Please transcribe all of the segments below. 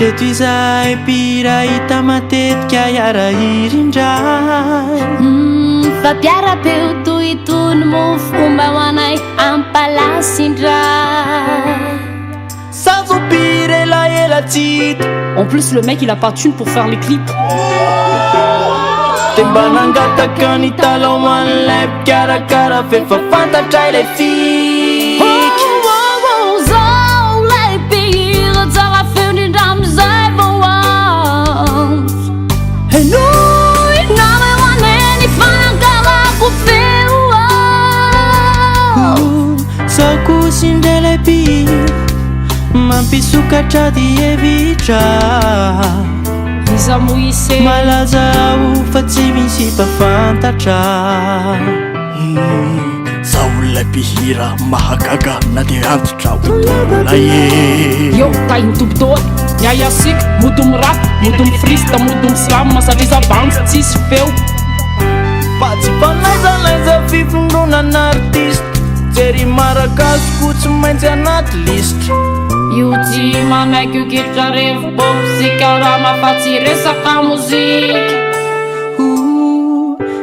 Treto izay mpira hita matetika iarahiry indray Fampiara-peo tohitono mo fomba ho anay ampalasy indray Sazo-pira elaela tsy hita. En plus le mec il a pas de thune pour faire les clips. Temba nangataka ny talon an'ilay mpikarakara fefa fantatra ilay fiky Zao lay mpihira tsara feo indrindra amizay vao azo Enoy namay ho anay ny fanakarako feo Zao kosa indray ilay mpihira mampisokatra ty hevitra Iza moise malaza aho fa tsy misy mpafantatra Zao olona mpihira mahagaga na dia antitra otola Yo tay mitobitoa Miay asika mody mirap mody mifrista mody mislam masariza banjy tsisy feo fa tsy fanaizanaiza fifindronana artiste jery marakazo tsy maintsy anaty listra Io tsy manaiky io kitra revo bobsika raha mafatsy resaka mozika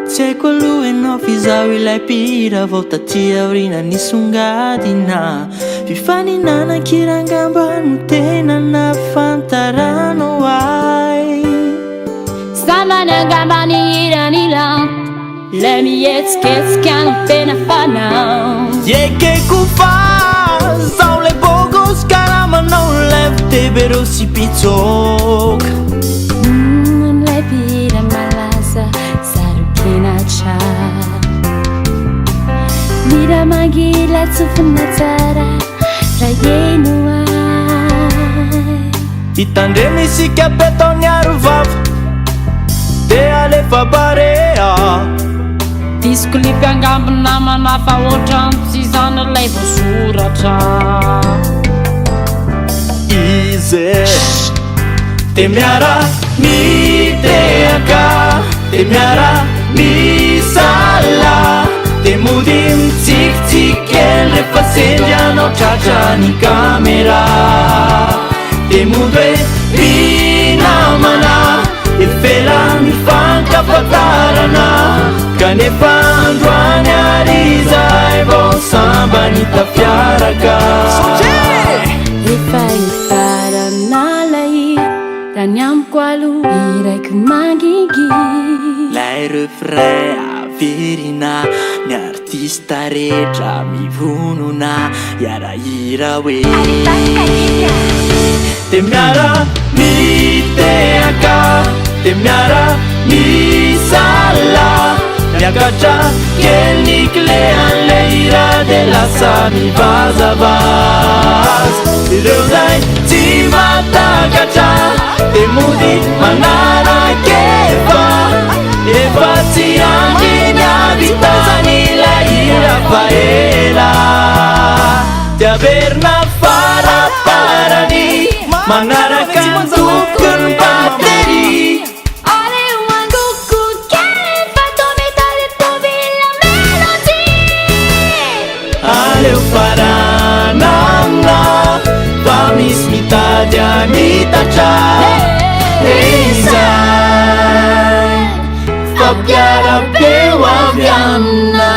Tsy haiko aloha enao fizaho ilay mpihira vao taty aorina nisongadina Fifaninanan-kirangamba no tena nafantaranao ay Samany angamba ny hiranila Lay mihetsiketsika no tena fanao Ekeko fa zao lay bogos karaha manao levy tebereo sy pitsoka Lay mpihira malaza sarokina tsara Mira mangila tsofina tsara raha eno ay Hitandremy isika betao ny arovava de alefa barea Disco clip angamba namana fa ohatra tsy zany lay voasoratra Izy te miara mitehaka te miara misala te mody mitsikitsiky rehefa sendry anao tratra ny kamera te mody hoe mpinamana efela ny fankafatarana kanefa androany arizay vao samba ny tafiaraka Efa ifarana lay raha ny amiko aloha iraiko mangingy lay refrain averina ny artista rehetra mivonona iarahira hoe te miara mitehaka te miara misala miakatra kely ny clé an'le hira de lasa mivazavaza ireo zay tsy matakatra de mody manarakefa efa tsy andry miavitany ilay hira fa ela tiaverina faraparany manaraka ny tokony bateri Aleo faranana fa misy mitady anitatra izay fampiara-peo avy amina